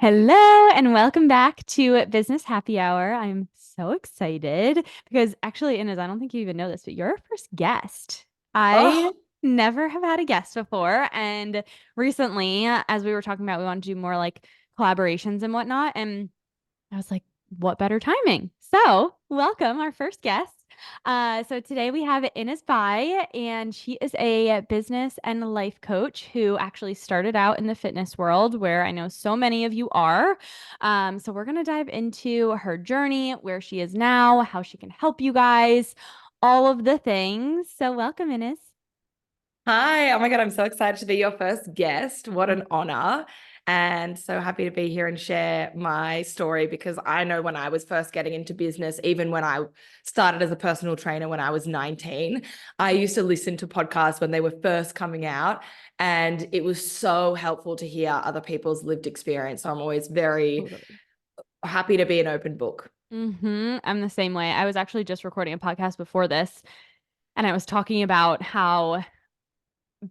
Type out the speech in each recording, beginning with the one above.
Hello and welcome back to Business Happy Hour. I'm so excited because actually, Inez, I don't think you even know this, but you're our first guest. I Oh, never have had a guest before. And recently, as we were talking about, we want to do more like collaborations and whatnot. And I was like, what better timing? So, welcome our first guest. So today we have Inez Bye, and she is a business and life coach who actually started out in the fitness world, where I know so many of you are. So we're gonna dive into her journey, where she is now, how she can help you guys, all of the things. So welcome, Inez. hi. Oh my God, I'm so excited to be your first guest. What an honor. And so happy to be here and share my story because I know when I was first getting into business, even when I started as a personal trainer when I was 19, I used to listen to podcasts when they were first coming out. And it was so helpful to hear other people's lived experience. So I'm always very Totally. happy to be an open book. I'm the same way. I was actually just recording a podcast before this, and I was talking about how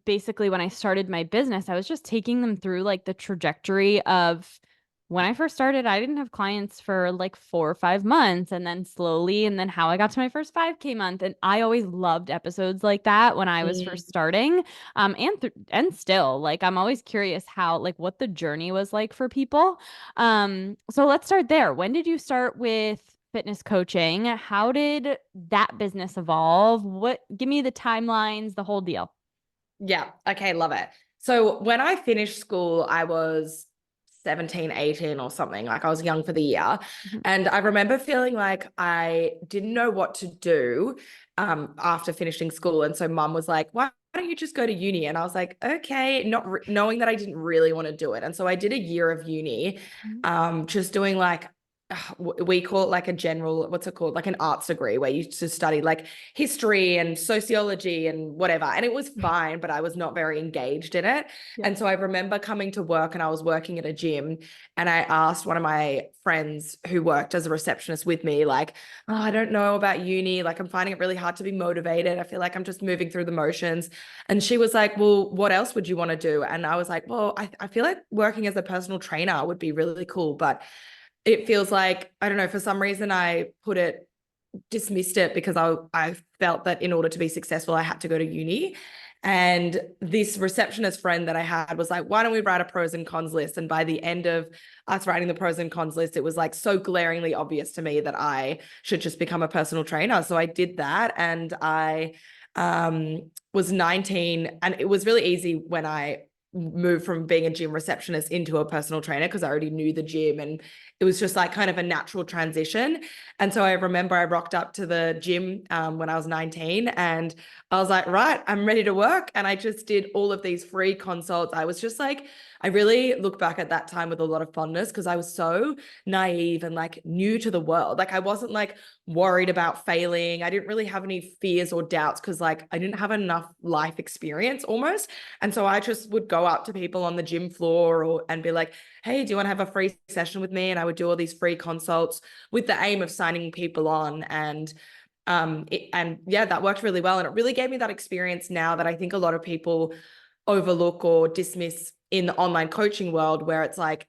basically when I started my business, I was just taking them through like the trajectory of when I first started, I didn't have clients for like 4 or 5 months, and then slowly, and then how I got to my first 5K month. And I always loved episodes like that when I was Mm. first starting. And still, like I'm always curious how like what the journey was like for people. So let's start there. When did you start with fitness coaching? How did that business evolve? What give me the timelines, the whole deal. Yeah. Okay. Love it. So when I finished school, I was 17, 18 or something. Like I was young for the year. And I remember feeling like I didn't know what to do after finishing school. And so mum was like, why don't you just go to uni? And I was like, okay, knowing that I didn't really want to do it. And so I did a year of uni, Mhm. just doing like, we call it like a general, what's it called? Like an arts degree where you just study like history and sociology and whatever. And it was fine, but I was not very engaged in it. Yeah. And so I remember coming to work and I was working at a gym and I asked one of my friends who worked as a receptionist with me, like, oh, I don't know about uni. Like, I'm finding it really hard to be motivated. I feel like I'm just moving through the motions. And she was like, well, what else would you want to do? And I was like, well, I feel like working as a personal trainer would be really cool. But it feels like, I don't know, for some reason I dismissed it because I felt that in order to be successful, I had to go to uni. And this receptionist friend that I had was like, why don't we write a pros and cons list? And by the end of us writing the pros and cons list, it was like so glaringly obvious to me that I should just become a personal trainer. So I did that and I was 19 and it was really easy when I moved from being a gym receptionist into a personal trainer because I already knew the gym and it was just like kind of a natural transition. And so I remember I rocked up to the gym when I was 19 and I was like, right, I'm ready to work. And I just did all of these free consults. I was just like, I really look back at that time with a lot of fondness because I was so naive and like new to the world. Like I wasn't like worried about failing. I didn't really have any fears or doubts because like I didn't have enough life experience almost. And so I just would go up to people on the gym floor and be like, hey, do you want to have a free session with me? And I would do all these free consults with the aim of signing people on. And yeah, that worked really well. And it really gave me that experience now that I think a lot of people overlook or dismiss in the online coaching world, where it's like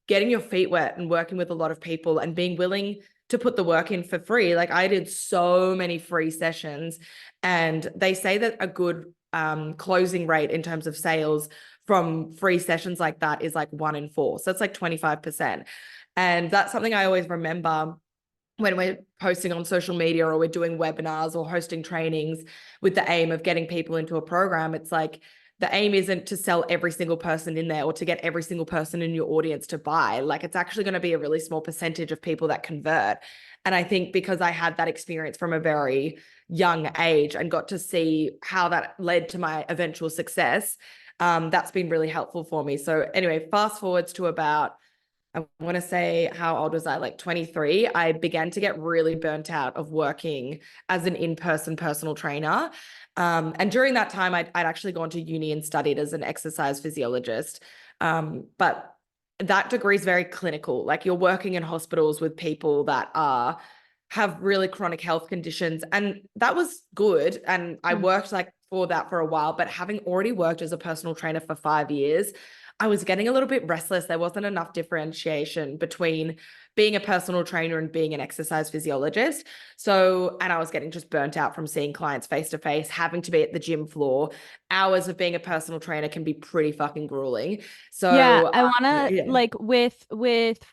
getting your feet wet and working with a lot of people and being willing to put the work in for free. Like I did so many free sessions, and they say that a good closing rate in terms of sales from free sessions like that is like 1 in 4. So it's like 25%. And that's something I always remember when we're posting on social media or we're doing webinars or hosting trainings with the aim of getting people into a program. It's like the aim isn't to sell every single person in there or to get every single person in your audience to buy. Like it's actually going to be a really small percentage of people that convert. And I think because I had that experience from a very young age and got to see how that led to my eventual success, that's been really helpful for me. So anyway, fast forwards to about, I want to say, how old was I? Like 23. I began to get really burnt out of working as an in-person personal trainer. And during that time, I'd actually gone to uni and studied as an exercise physiologist. But that degree is very clinical. Like you're working in hospitals with people that have really chronic health conditions. And that was good. And I Mm. worked like for that for a while, but having already worked as a personal trainer for 5 years, I was getting a little bit restless. There wasn't enough differentiation between being a personal trainer and being an exercise physiologist. So, and I was getting just burnt out from seeing clients face to face, having to be at the gym floor. Hours of being a personal trainer can be pretty fucking grueling. Yeah, So, I want to yeah. like with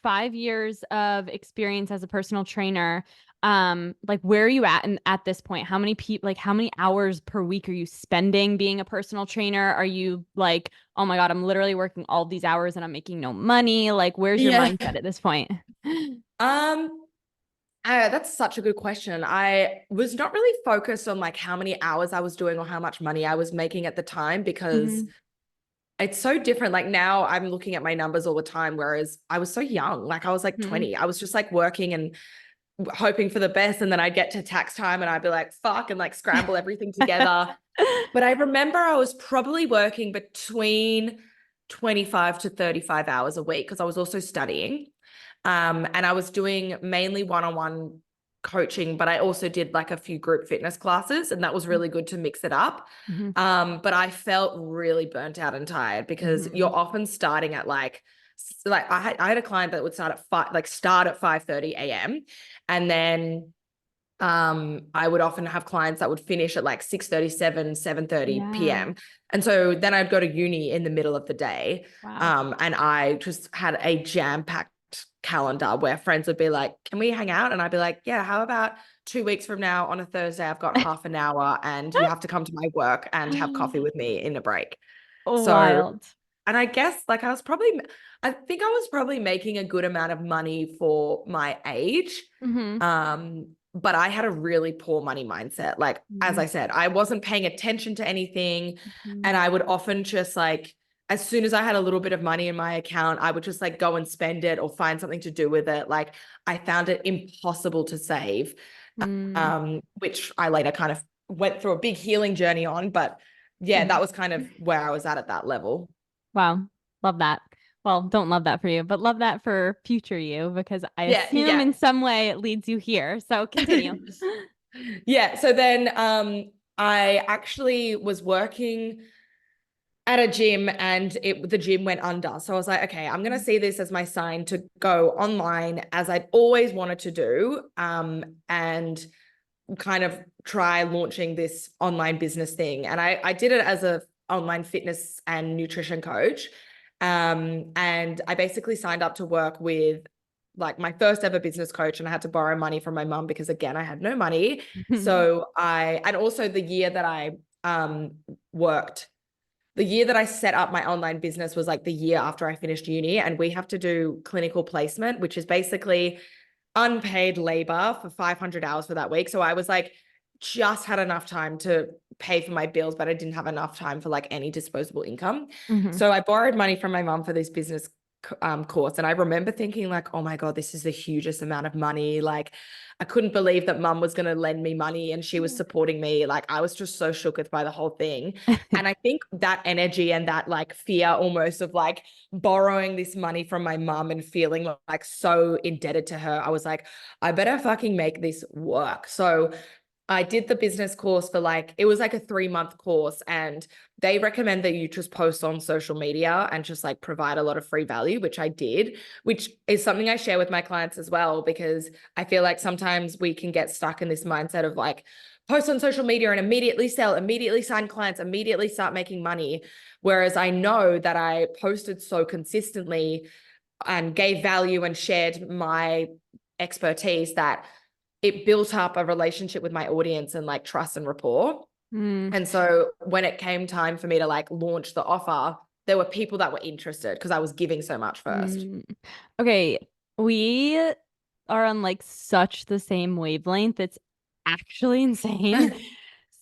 5 years of experience as a personal trainer, like where are you at and at this point? How many people like how many hours per week are you spending being a personal trainer? Are you like, oh my God, I'm literally working all these hours and I'm making no money? Like, where's your Yeah. mindset at this point? Um, that's such a good question. I was not really focused on like how many hours I was doing or how much money I was making at the time because Hmm. it's so different. Like now I'm looking at my numbers all the time, whereas I was so young. Like I was like Hmm. 20. I was just like working and hoping for the best. And then I'd get to tax time and I'd be like, fuck, and like scramble everything together. But I remember I was probably working between 25 to 35 hours a week because I was also studying. And I was doing mainly one-on-one coaching, but I also did like a few group fitness classes, and that was really good to mix it up. Hmm. But I felt really burnt out and tired because Hmm. you're often starting at like I had a client that would start at start at 5:30 a.m. and then I would often have clients that would finish at like 6:37, 7:30 Yeah. p.m. And so then I'd go to uni in the middle of the day. Wow. And I just had a jam-packed calendar where friends would be like, can we hang out? And I'd be like, yeah, how about 2 weeks from now on a Thursday? I've got half an hour and you have to come to my work and have coffee with me in a break. So, Wild. and I guess like I think I was probably making a good amount of money for my age. Hmm. But I had a really poor money mindset. Like, as Hmm. I said, I wasn't paying attention to anything. Hmm. And I would often just like, as soon as I had a little bit of money in my account, I would just like go and spend it or find something to do with it. Like, I found it impossible to save, Hmm. which I later kind of went through a big healing journey on. But yeah, that was kind of where I was at that level. Wow. Love that. Well, don't love that for you, but love that for future you because I Yeah, assume yeah. in some way it leads you here. So continue. Yeah. So then I actually was working at a gym and the gym went under. So I was like, okay, I'm gonna see this as my sign to go online as I'd always wanted to do. And kind of try launching this online business thing. And I did it as a online fitness and nutrition coach. And I basically signed up to work with like my first ever business coach, and I had to borrow money from my mum because again, I had no money. And also the year that I worked, the year that I set up my online business was like the year after I finished uni. And we have to do clinical placement, which is basically unpaid labor for 500 hours for that week. So I was like, just had enough time to pay for my bills, but I didn't have enough time for like any disposable income. Hmm. So I borrowed money from my mum for this business course. And I remember thinking like, oh my God, this is the hugest amount of money. Like I couldn't believe that mum was going to lend me money and she was supporting me. Like I was just so shooketh by the whole thing. And I think that energy and that like fear almost of like borrowing this money from my mum and feeling like so indebted to her, I was like, I better fucking make this work. So I did the business course for like, it was like a 3-month course, and they recommend that you just post on social media and just like provide a lot of free value, which I did, which is something I share with my clients as well, because I feel like sometimes we can get stuck in this mindset of like, post on social media and immediately sell, immediately sign clients, immediately start making money. Whereas I know that I posted so consistently and gave value and shared my expertise that it built up a relationship with my audience and like trust and rapport. Mm, And so when it came time for me to like launch the offer, there were people that were interested because I was giving so much first. mm. Okay, we are on like such the same wavelength. It's actually insane.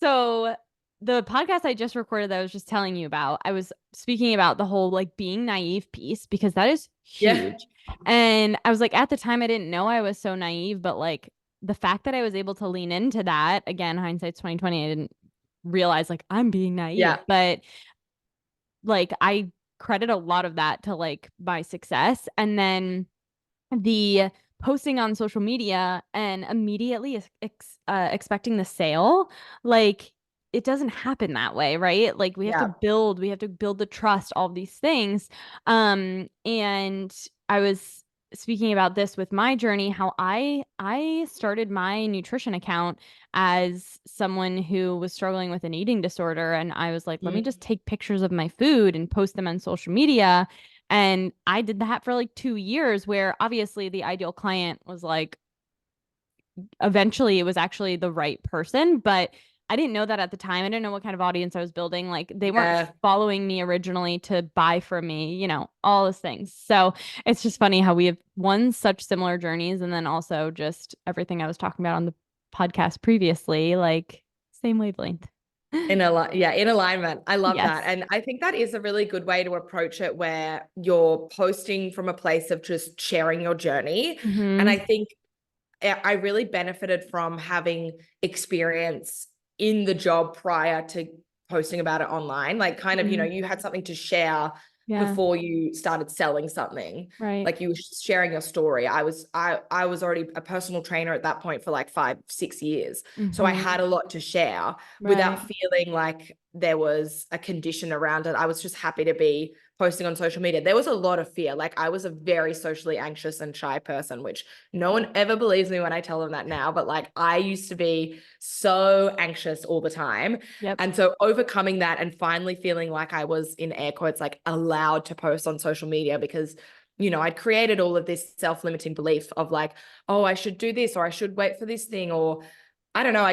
So the podcast I just recorded that I was just telling you about, I was speaking about the whole like being naive piece because that is Yeah. huge. And I was like, at the time, I didn't know I was so naive, but like the fact that I was able to lean into that, again, hindsight's 2020, I didn't realize like I'm being naive, Yeah. but like I credit a lot of that to like my success. And then the posting on social media and immediately expecting the sale, like it doesn't happen that way, right? Like Yeah. we have to build the trust, all of these things. And I was speaking about this with my journey, how I started my nutrition account as someone who was struggling with an eating disorder. And I was like, let me just Mm. take pictures of my food and post them on social media. And I did that for like 2 years, where obviously the ideal client was like, eventually it was actually the right person, but I didn't know that at the time. I didn't know what kind of audience I was building. Like they weren't Yeah. following me originally to buy from me, all those things. So it's just funny how we have one such similar journeys, and then also just everything I was talking about on the podcast previously, like same wavelength. In alignment. I love that. Yes. And I think that is a really good way to approach it, where you're posting from a place of just sharing your journey. And Mm-hmm. I think I really benefited from having experience in the job prior to posting about it online. Like kind of, Mm-hmm. you had something to share Yeah. before you started selling something. Right. Like you were sharing your story. I was already a personal trainer at that point for like 5, 6 years. So I Mm-hmm. had a lot to share without Right. feeling like there was a condition around it. I was just happy to be posting on social media. There was a lot of fear. Like I was a very socially anxious and shy person, which no one ever believes me when I tell them that now, but like I used to be so anxious all the time. Yep. And so overcoming that and finally feeling like I was, in air quotes, like allowed to post on social media, because I'd created all of this self-limiting belief of like, oh, I should do this, or I should wait for this thing, or I don't know.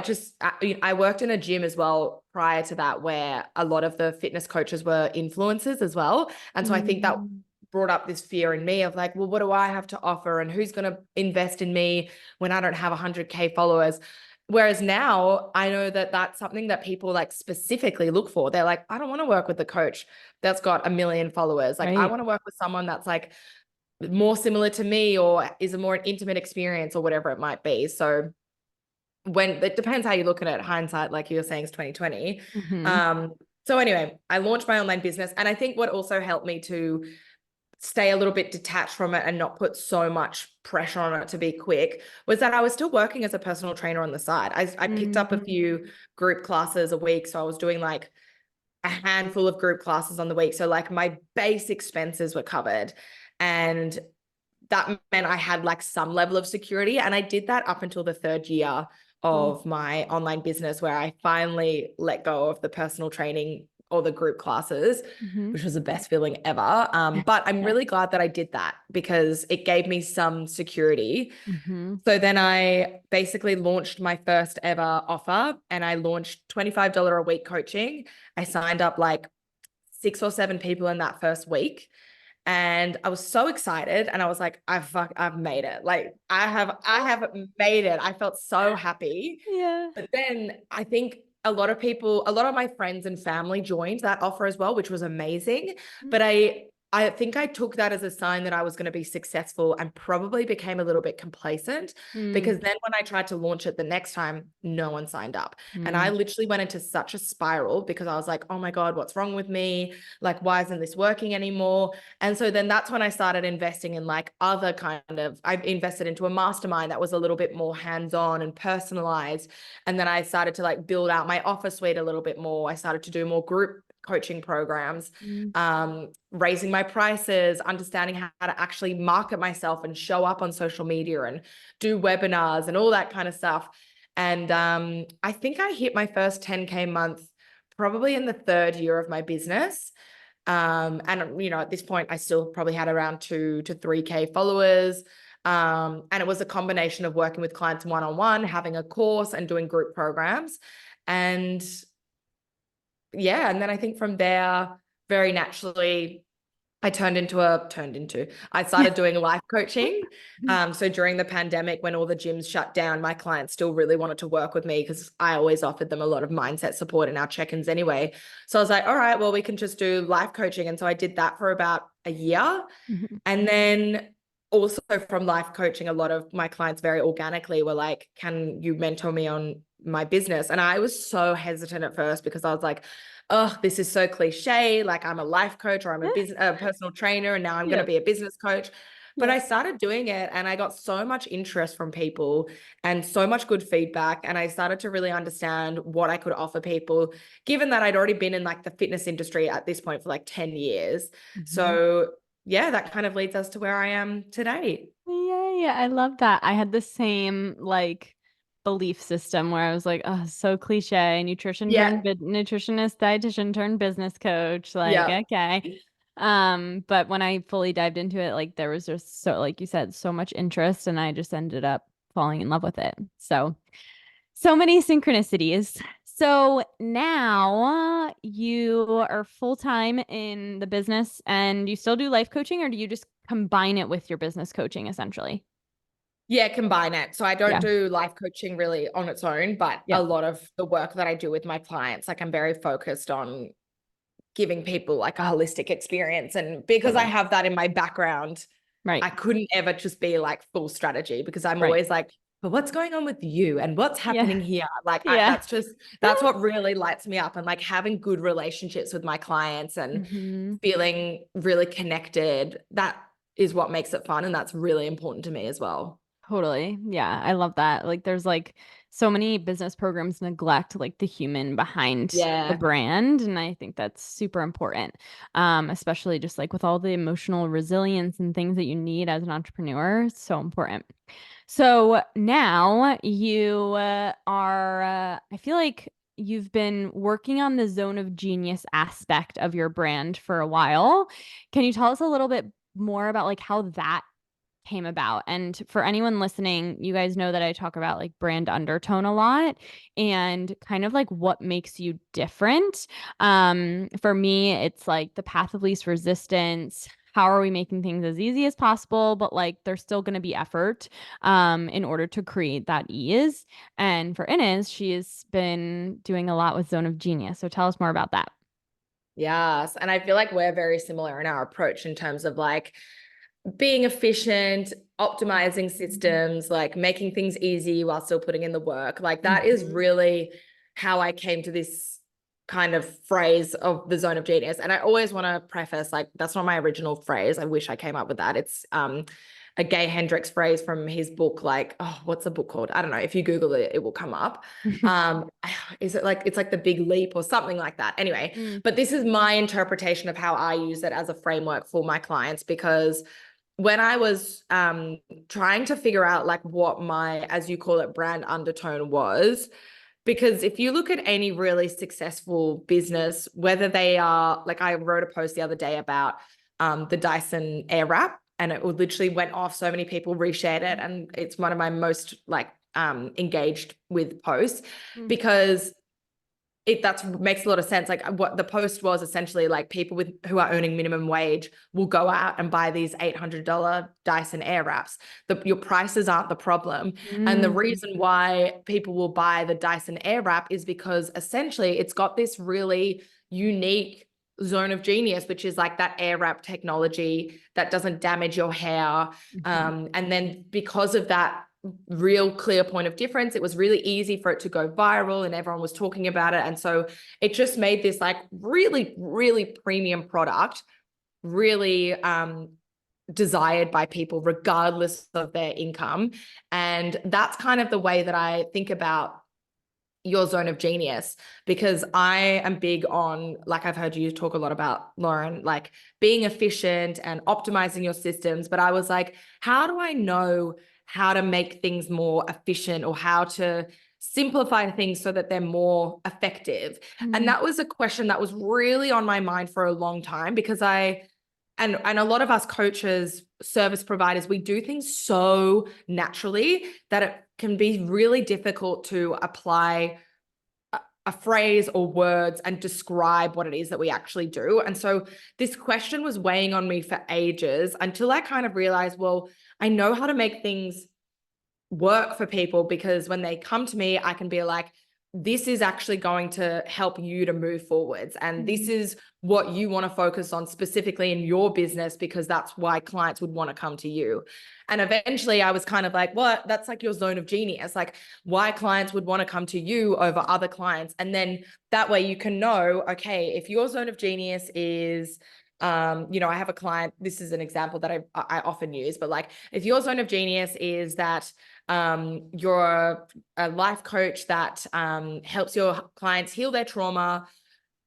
I worked in a gym as well prior to that, where a lot of the fitness coaches were influencers as well. And so I think that Mm. brought up this fear in me of like, well, what do I have to offer, and who's going to invest in me when I don't have 100K followers? Whereas now I know that that's something that people like specifically look for. They're like, I don't want to work with the coach that's got 1 million followers. Like I Right. want to work with someone that's like more similar to me, or is a more intimate experience, or whatever it might be. So when it depends how you look at it, hindsight, like you were saying, is 2020. Mm-hmm. So anyway, I launched my online business. And I think what also helped me to stay a little bit detached from it and not put so much pressure on it to be quick was that I was still working as a personal trainer on the side. I picked up a Mm-hmm. few group classes a week. So I was doing like a handful of group classes on the week. So like my base expenses were covered. And that meant I had like some level of security. And I did that up until the third year Cool. of my online business, where I finally let go of the personal training or the group classes, Mm-hmm. which was the best feeling ever. But I'm Yeah. really glad that I did that, because it gave me some security. Mm-hmm. So then I basically launched my first ever offer, and I launched $25 a week coaching. I signed up like 6 or 7 people in that first week. And I was so excited, and I was like, I've made it. Like I have made it. I felt so happy. Yeah. But then I think a lot of people, a lot of my friends and family joined that offer as well, which was amazing. But I think I took that as a sign that I was going to be successful, and probably became a little bit complacent, Mm-hmm. because then when I tried to launch it the next time, no one signed up. And I Mm. literally went into such a spiral, because I was like, oh my God, what's wrong with me? Like, why isn't this working anymore? And so then that's when I started investing in like other I invested into a mastermind that was a little bit more hands-on and personalized. And then I started to like build out my offer suite a little bit more. I started to do more group coaching programs, Mm. raising my prices, understanding how to actually market myself and show up on social media and do webinars and all that kind of stuff. And I think I hit my first 10K month probably in the third year of my business. And at this point, I still probably had around 2 to 3K followers. And it was a combination of working with clients one-on-one, having a course, and doing group programs. And yeah, and then I think from there, very naturally, I started doing life coaching. So during the pandemic, when all the gyms shut down, my clients still really wanted to work with me, because I always offered them a lot of mindset support in our check-ins anyway. So I was like, all right, well, we can just do life coaching. And so I did that for about a year. Mm-hmm. And then also from life coaching, a lot of my clients very organically were like, can you mentor me on my business? And I was so hesitant at first, because I was like, oh, this is so cliche. Like I'm a life coach, or I'm a personal trainer, and now I'm going to Yep. be a business coach. But Yeah. I started doing it and I got so much interest from people and so much good feedback. And I started to really understand what I could offer people, given that I'd already been in like the fitness industry at this point for like 10 years. Mhm. So yeah, that kind of leads us to where I am today. Yay, I love that. I had the same like belief system where I was like, oh, so cliche. Nutrition turned Yeah. nutritionist, dietitian turned business coach. Like, Yeah. okay. But when I fully dived into it, like there was just so, like you said, so much interest, and I just ended up falling in love with it. So, so many synchronicities. So now you are full time in the business and you still do life coaching, or do you just combine it with your business coaching essentially? Yeah, combine it. So I don't Yeah. do life coaching really on its own, but a Yep. lot of the work that I do with my clients, like I'm very focused on giving people like a holistic experience. And because I Totally. have that in my background, Right. I couldn't ever just be like full strategy because I'm Right. always like, but what's going on with you and what's Yeah. happening here? Like Yeah. that's what really lights me up, and like having good relationships with my clients and hmm feeling really connected. That is what makes it fun. And that's really important to me as well. Totally. Yeah. I love that. Like there's like so many business programs neglect like the human behind the Yeah. brand. And I think that's super important. Especially just like with all the emotional resilience and things that you need as an entrepreneur. It's so important. So now you I feel like you've been working on the zone of genius aspect of your brand for a while. Can you tell us a little bit more about like how that came about? And for anyone listening, you guys know that I talk about like brand undertone a lot and kind of like what makes you different. For me, it's like the path of least resistance. How are we making things as easy as possible, but like there's still going to be effort in order to create that ease. And for Inez, she has been doing a lot with Zone of Genius. So tell us more about that. Yes. And I feel like we're very similar in our approach in terms of like being efficient, optimizing systems, like making things easy while still putting in the work. Like that is Mhm. really how I came to this kind of phrase of the zone of genius. And I always want to preface, like, that's not my original phrase. I wish I came up with that. It's a Gay Hendricks phrase from his book, like, oh, what's the book called? I don't know. If you Google it, it will come up. Um, is it like it's like the big leap or something like that? Anyway, Mm, but this is my interpretation of how I use it as a framework for my clients, because when I was trying to figure out like what my, as you call it, brand undertone was, because if you look at any really successful business, whether they are, like I wrote a post the other day about the Dyson Airwrap, and it literally went off. So many people reshared it, and it's one of my most like engaged with posts, mm, because that's makes a lot of sense. Like what the post was essentially like, people with who are earning minimum wage will go out and buy these $800 Dyson Airwraps. Your prices aren't the problem. And the mm, reason why people will buy the Dyson Airwrap is because essentially it's got this really unique zone of genius, which is like that Airwrap technology that doesn't damage your hair. mhm, And then because of that real clear point of difference, it was really easy for it to go viral and everyone was talking about it. And so it just made this like really, really premium product, really desired by people regardless of their income. And that's kind of the way that I think about your zone of genius, because I am big on, like I've heard you talk a lot about, Lauren, like being efficient and optimizing your systems. But I was like, how do I know how to make things more efficient, or how to simplify things so that they're more effective? And mm, that was a question that was really on my mind for a long time, because and a lot of us coaches, service providers, we do things so naturally that it can be really difficult to apply a phrase or words and describe what it is that we actually do. And so this question was weighing on me for ages, until I kind of realized, well, I know how to make things work for people, because when they come to me, I can be like, this is actually going to help you to move forwards. And this mm, is what you want to focus on specifically in your business, because that's why clients would want to come to you. And eventually I was kind of like, what? That's like your zone of genius, like why clients would want to come to you over other clients. And then that way you can know, okay, if your zone of genius is I have a client, this is an example that I often use, but like if your zone of genius is that you're a life coach that helps your clients heal their trauma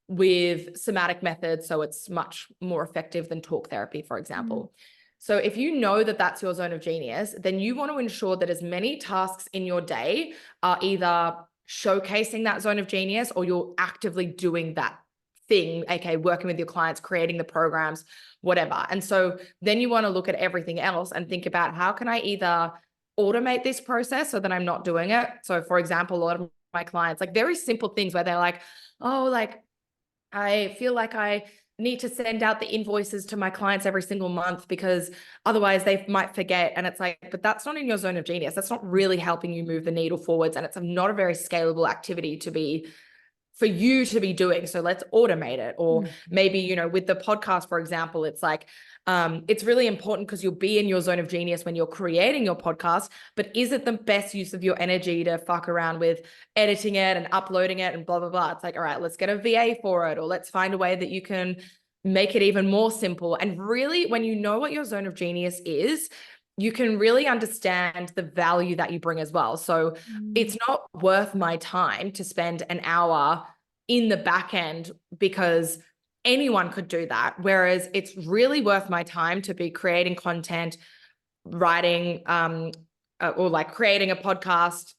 with somatic methods, so it's much more effective than talk therapy, for example. So if you know that that's your zone of genius, then you want to ensure that as many tasks in your day are either showcasing that zone of genius or you're actively doing that thing, aka working with your clients, creating the programs, whatever. And so then you want to look at everything else and think about how can I either automate this process so that I'm not doing it. So for example, a lot of my clients, like very simple things where they're like, oh, like I feel like I need to send out the invoices to my clients every single month because otherwise they might forget. And it's like, but that's not in your zone of genius. That's not really helping you move the needle forwards. And it's not a very scalable activity for you to be doing. So let's automate it. Or maybe, with the podcast, for example, it's like, it's really important because you'll be in your zone of genius when you're creating your podcast, but is it the best use of your energy to fuck around with editing it and uploading it and blah, blah, blah. It's like, all right, let's get a VA for it, or let's find a way that you can make it even more simple. And really, when you know what your zone of genius is, you can really understand the value that you bring as well. So it's not worth my time to spend an hour in the back end because anyone could do that. Whereas it's really worth my time to be creating content, writing, or like creating a podcast,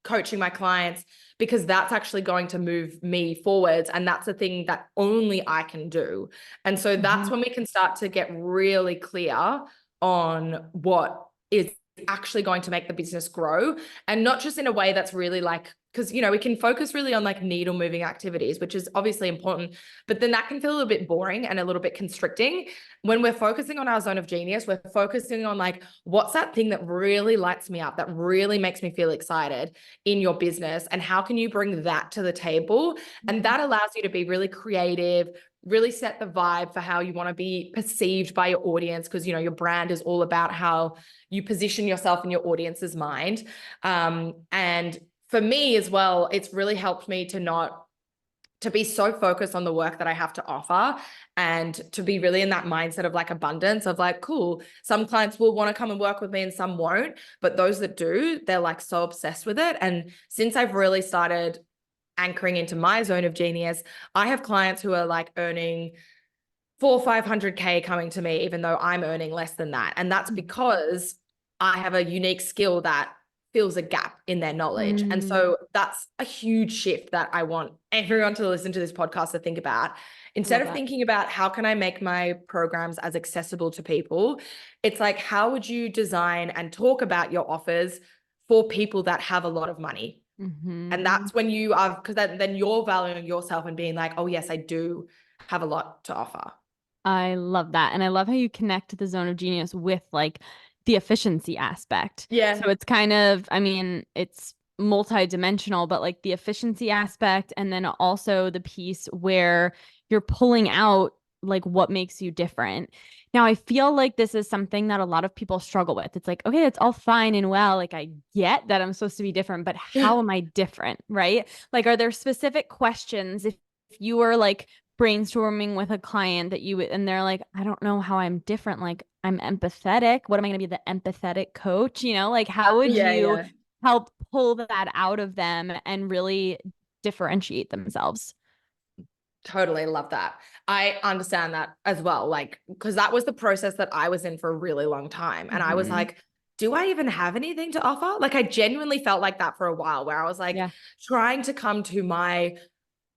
coaching my clients, because that's actually going to move me forwards. And that's a thing that only I can do. And so that's when we can start to get really clear on what is actually going to make the business grow, and not just in a way that's really like, because we can focus really on like needle moving activities, which is obviously important, but then that can feel a little bit boring and a little bit constricting. When we're focusing on our zone of genius, we're focusing on like, what's that thing that really lights me up, that really makes me feel excited in your business, and how can you bring that to the table? And that allows you to be really creative, really set the vibe for how you want to be perceived by your audience, because your brand is all about how you position yourself in your audience's mind. And for me as well, it's really helped me to be so focused on the work that I have to offer, and to be really in that mindset of like abundance of like, cool, some clients will want to come and work with me and some won't, but those that do, they're like so obsessed with it. And since I've really started anchoring into my zone of genius, I have clients who are like earning 400K, 500K coming to me, even though I'm earning less than that. And that's because I have a unique skill that fills a gap in their knowledge. And so that's a huge shift that I want everyone to listen to this podcast to think about. Instead of thinking about how can I make my programs as accessible to people, it's like, how would you design and talk about your offers for people that have a lot of money? And that's when you are, because then you're valuing yourself and being like, oh yes, I do have a lot to offer. I love that. And I love how you connect the zone of genius with like the efficiency aspect. Yeah. So it's kind of, I mean, it's multi-dimensional, but like the efficiency aspect, and then also the piece where you're pulling out like what makes you different. Now, I feel like this is something that a lot of people struggle with. It's like, okay, it's all fine and well. Like, I get that I'm supposed to be different, but how am I different? Right? Like, are there specific questions if you were like brainstorming with a client that you and they're like, I don't know how I'm different. Like, I'm empathetic. What am I going to be, the empathetic coach? Like, how would you help pull that out of them and really differentiate themselves? Totally love that. I understand that as well. Like, because that was the process that I was in for a really long time. And I was like, do I even have anything to offer? Like, I genuinely felt like that for a while, where I was like trying to come to my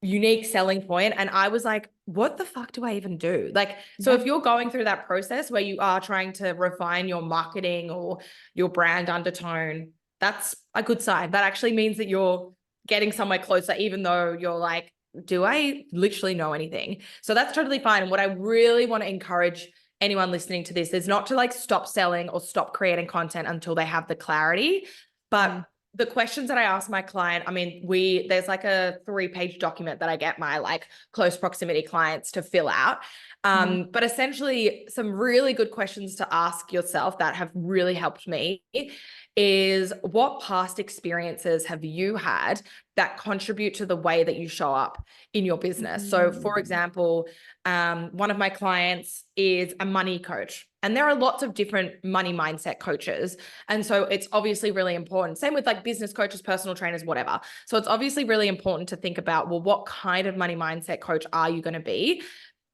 unique selling point, and I was like, what the fuck do I even do? Like, so if you're going through that process where you are trying to refine your marketing or your brand undertone, that's a good sign. That actually means that you're getting somewhere closer, even though you're like, do I literally know anything? So that's totally fine. And what I really want to encourage anyone listening to this is not to like stop selling or stop creating content until they have the clarity. But the questions that I ask my client, I mean, there's like a 3-page document that I get my like close proximity clients to fill out. Mhm. But essentially, some really good questions to ask yourself that have really helped me is what past experiences have you had that contribute to the way that you show up in your business? So, for Mhm. example, one of my clients is a money coach, and there are lots of different money mindset coaches. And so it's obviously really important. Same with like business coaches, personal trainers, whatever. So it's obviously really important to think about, well, what kind of money mindset coach are you going to be?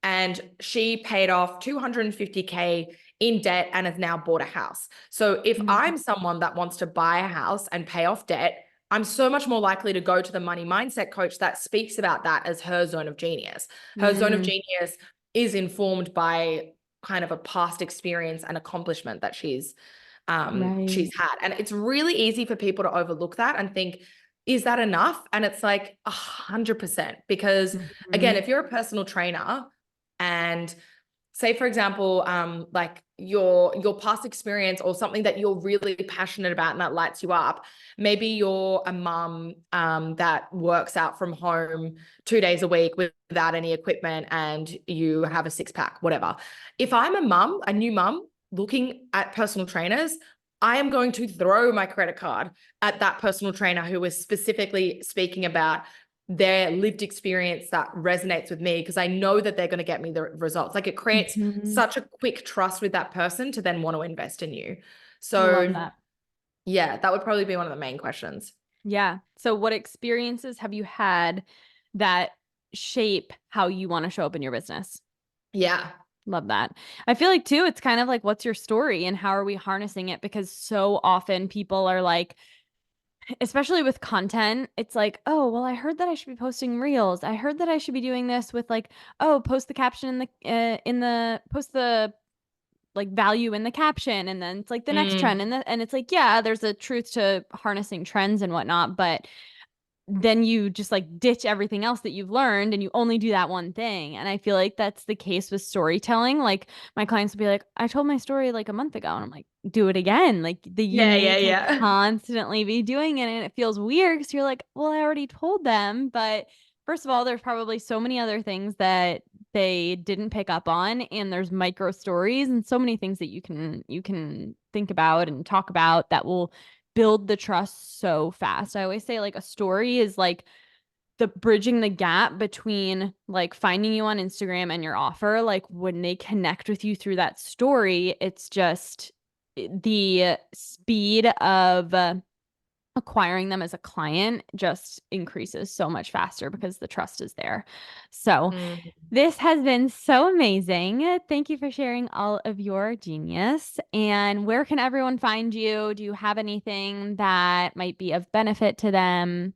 And she paid off 250K in debt and has now bought a house. So if Mhm. I'm someone that wants to buy a house and pay off debt, I'm so much more likely to go to the money mindset coach that speaks about that as her zone of genius. Her zone of Mm, genius is informed by kind of a past experience and accomplishment that she's right. had. And it's really easy for people to overlook that and think, is that enough? And it's like 100%. Because again, Mhm. if you're a personal trainer and say for example like your past experience or something that you're really passionate about and that lights you up, maybe you're a mum that works out from home 2 days a week without any equipment and you have a six pack, whatever. If I'm a new mum looking at personal trainers, I am going to throw my credit card at that personal trainer who is specifically speaking about their lived experience that resonates with me, because I know that they're going to get me the results. Like it creates Mhm. such a quick trust with that person to then want to invest in you. Love So, that. yeah, that would probably be one of the main questions. Yeah. So, what experiences have you had that shape how you want to show up in your business? Yeah. Love that. I feel like, too, it's kind of like, what's your story and how are we harnessing it? Because so often people are like, especially with content, it's like, oh, well, I heard that I should be posting reels. I heard that I should be doing this with like, oh, post the caption in the post the like value in the caption, and then it's like the next trend, Mm. and it's like, yeah, there's a truth to harnessing trends and whatnot, but then you just like ditch everything else that you've learned and you only do that one thing. And I feel like that's the case with storytelling. Like my clients will be like, I told my story like a month ago. And I'm like, do it again. Like you Yeah, yeah, need to yeah. constantly be doing it. And it feels weird because you're like, well, I already told them. But first of all, there's probably so many other things that they didn't pick up on. And there's micro stories and so many things that you can think about and talk about that will build the trust so fast. I always say like a story is like the bridging the gap between like finding you on Instagram and your offer. Like when they connect with you through that story, it's just the speed of acquiring them as a client just increases so much faster because the trust is there. So, Mm. this has been so amazing. Thank you for sharing all of your genius. And where can everyone find you? Do you have anything that might be of benefit to them?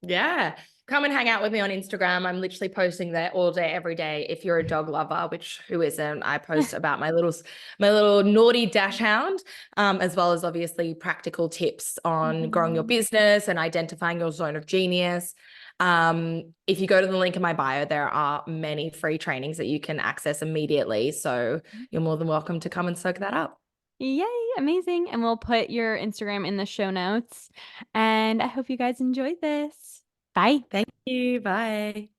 Yeah. Come and hang out with me on Instagram. I'm literally posting there all day, every day. If you're a dog lover, which who isn't, I post about my little naughty dash hound, as well as obviously practical tips on growing your Mhm. business and identifying your zone of genius. If you go to the link in my bio, there are many free trainings that you can access immediately. So you're more than welcome to come and soak that up. Yay, amazing. And we'll put your Instagram in the show notes. And I hope you guys enjoyed this. Bye. Thank you. Bye.